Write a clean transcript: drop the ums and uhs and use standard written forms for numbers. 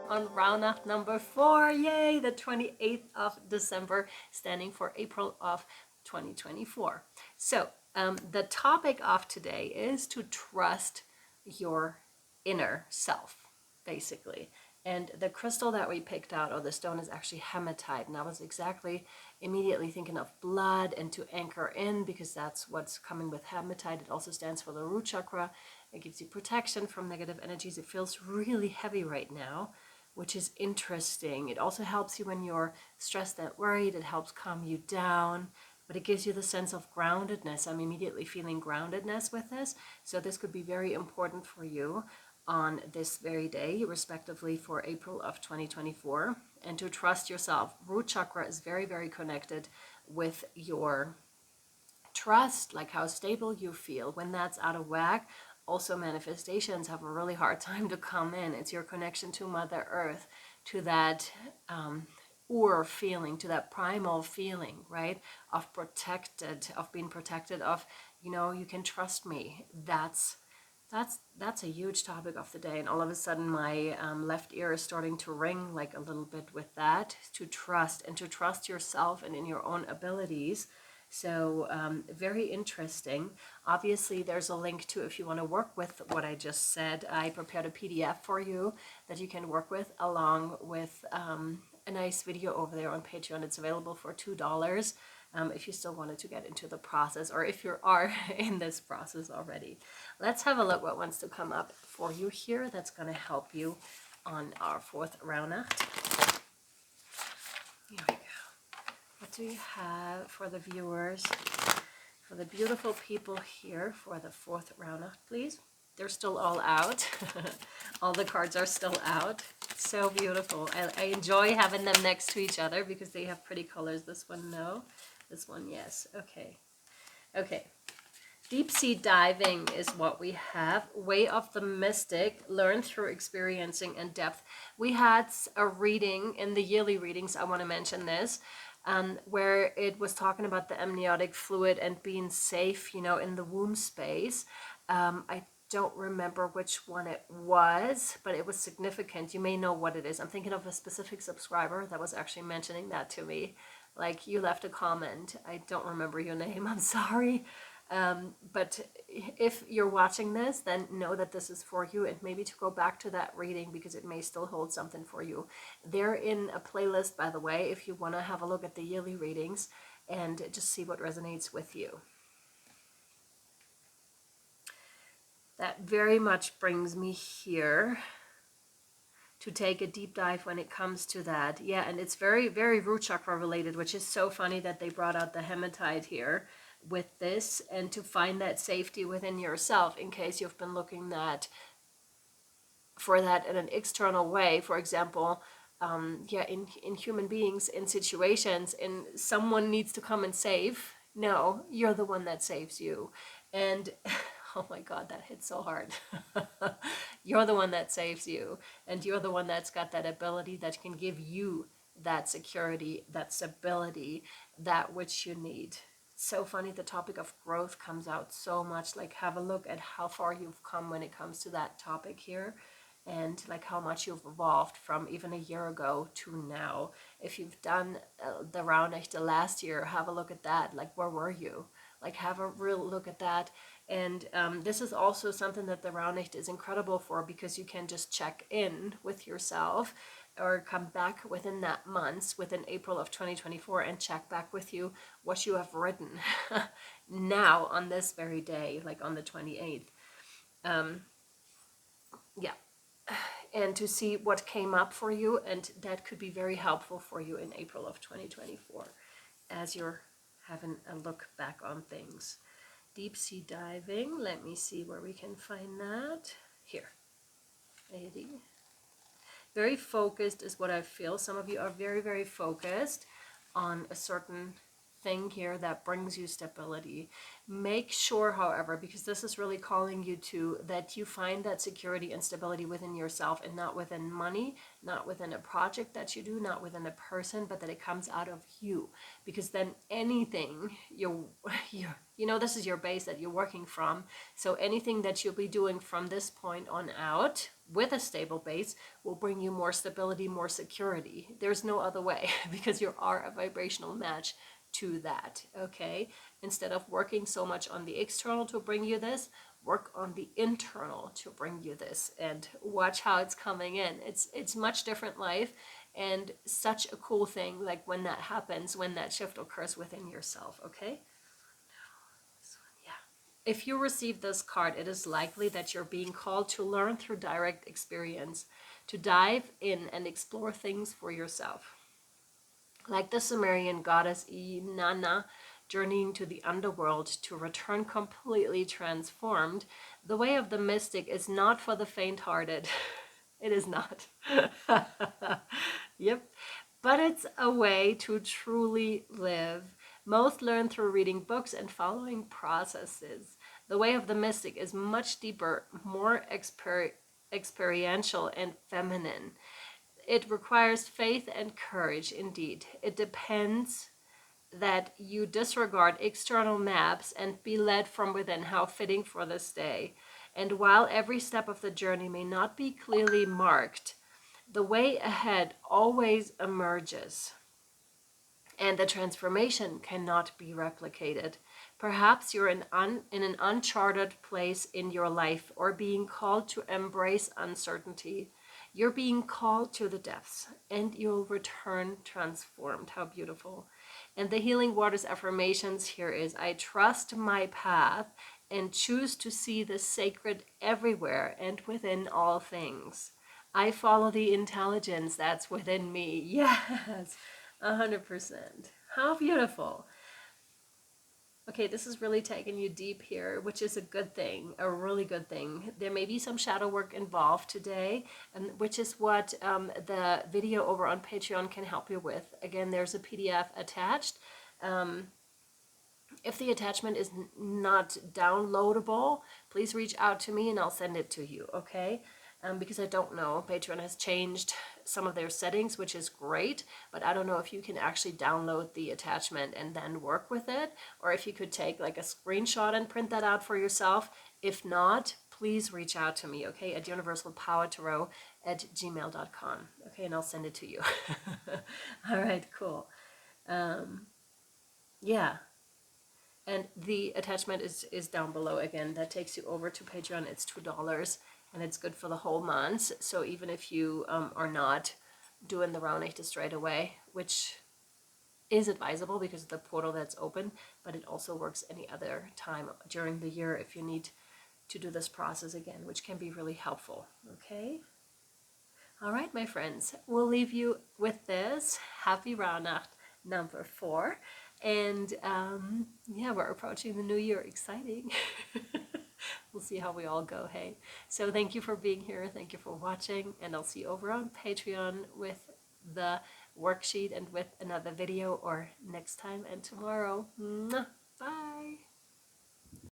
on Raunacht number 4. Yay, the 28th of December, standing for April of 2024. So the topic of today is to trust your inner self, basically. And the crystal that we picked out, or the stone, is actually hematite. And I was exactly immediately thinking of blood and to anchor in, because that's what's coming with hematite. It also stands for the root chakra. It gives you protection from negative energies. It feels really heavy right now, which is interesting. It also helps you when you're stressed and worried. It helps calm you down, but it gives you the sense of groundedness. I'm immediately feeling groundedness with this. So this could be very important for you on this very day, respectively, for April of 2024. And to trust yourself. Root chakra is very, very connected with your trust, like how stable you feel. When that's out of whack, also manifestations have a really hard time to come in. It's your connection to Mother Earth, to that feeling, to that primal feeling, right? Of protected, of being protected, of, you can trust me. That's a huge topic of the day. And all of a sudden my left ear is starting to ring like a little bit with that, to trust, and to trust yourself and in your own abilities. So very interesting. Obviously there's a link to, if you want to work with what I just said, I prepared a PDF for you that you can work with, along with a nice video over there on Patreon. It's available for $2 if you still wanted to get into the process, or if you are in this process already. Let's have a look what wants to come up for you here that's going to help you on our 4.Rauhnacht. Here we go. What do you have for the viewers, for the beautiful people here for the 4.Rauhnacht, please? They're still all out. All the cards are still out. So beautiful. I enjoy having them next to each other because they have pretty colors. This one, no. This one, yes. Okay. Okay. Deep sea diving is what we have. Way of the mystic, learn through experiencing and depth. We had a reading in the yearly readings, I want to mention this, where it was talking about the amniotic fluid and being safe, in the womb space. I don't remember which one it was, but it was significant. You may know what it is. I'm thinking of a specific subscriber that was actually mentioning that to me. Like, you left a comment. I don't remember your name. I'm sorry. But if you're watching this, then know that this is for you, and maybe to go back to that reading because it may still hold something for you. They're in a playlist, by the way, if you want to have a look at the yearly readings and just see what resonates with you. That very much brings me here to take a deep dive when it comes to that. Yeah, and it's very, very root chakra related, which is so funny that they brought out the hematite here with this, and to find that safety within yourself in case you've been looking for that in an external way. For example, in human beings, in situations, and someone needs to come and save. No, you're the one that saves you. And oh my God, that hit so hard. You're the one that saves you, and you're the one that's got that ability that can give you that security, that stability, that which you need. So funny, the topic of growth comes out so much. Like, have a look at how far you've come when it comes to that topic here, and like how much you've evolved from even a year ago to now. If you've done the Raunacht the last year, have a look at that. Like, where were you? Like, have a real look at that. And this is also something that the Raunacht is incredible for, because you can just check in with yourself, or come back within that month, within April of 2024, and check back with you what you have written now on this very day, like on the 28th. Yeah. And to see what came up for you, and that could be very helpful for you in April of 2024 as you're having a look back on things. Deep sea diving, let me see where we can find that. Here. Very focused is what I feel. Some of you are very, very focused on a certain thing here that brings you stability. Make sure, however, because this is really calling you to, that you find that security and stability within yourself, and not within money, not within a project that you do, not within a person, but that it comes out of you. Because then anything You know, this is your base that you're working from. So anything that you'll be doing from this point on out with a stable base will bring you more stability, more security. There's no other way because you are a vibrational match to that, okay? Instead of working so much on the external to bring you this, work on the internal to bring you this, and watch how it's coming in. It's much different life, and such a cool thing, like when that happens, when that shift occurs within yourself, okay? If you receive this card, it is likely that you're being called to learn through direct experience, to dive in and explore things for yourself. Like the Sumerian goddess Inanna journeying to the underworld to return completely transformed, the way of the mystic is not for the faint-hearted. It is not. Yep. But it's a way to truly live. Most learn through reading books and following processes. The way of the mystic is much deeper, more experiential and feminine. It requires faith and courage, indeed. It depends that you disregard external maps and be led from within. How fitting for this day. And while every step of the journey may not be clearly marked, the way ahead always emerges, and the transformation cannot be replicated. Perhaps you're in an uncharted place in your life, or being called to embrace uncertainty. You're being called to the depths, and you'll return transformed. How beautiful. And the Healing Waters affirmations here is, I trust my path and choose to see the sacred everywhere and within all things. I follow the intelligence that's within me. Yes, 100%. How beautiful. Okay, this is really taking you deep here, which is a good thing, a really good thing. There may be some shadow work involved today, and which is what the video over on Patreon can help you with. Again, there's a PDF attached. If the attachment is not downloadable, please reach out to me and I'll send it to you, okay? Because I don't know, Patreon has changed some of their settings, which is great, but I don't know if you can actually download the attachment and then work with it, or if you could take like a screenshot and print that out for yourself. If not, please reach out to me, okay, at universalpowertarot@gmail.com, okay, and I'll send it to you. All right, cool. Yeah. And the attachment is down below again. That takes you over to Patreon. It's $2 and it's good for the whole month. So even if you are not doing the Raunacht straight away, which is advisable because of the portal that's open, but it also works any other time during the year if you need to do this process again, which can be really helpful. Okay? All right, my friends, we'll leave you with this. Happy Rauhnacht number 4. And yeah, we're approaching the new year. Exciting. We'll see how we all go, hey? So thank you for being here. Thank you for watching. And I'll see you over on Patreon with the worksheet and with another video, or next time and tomorrow. Mwah. Bye.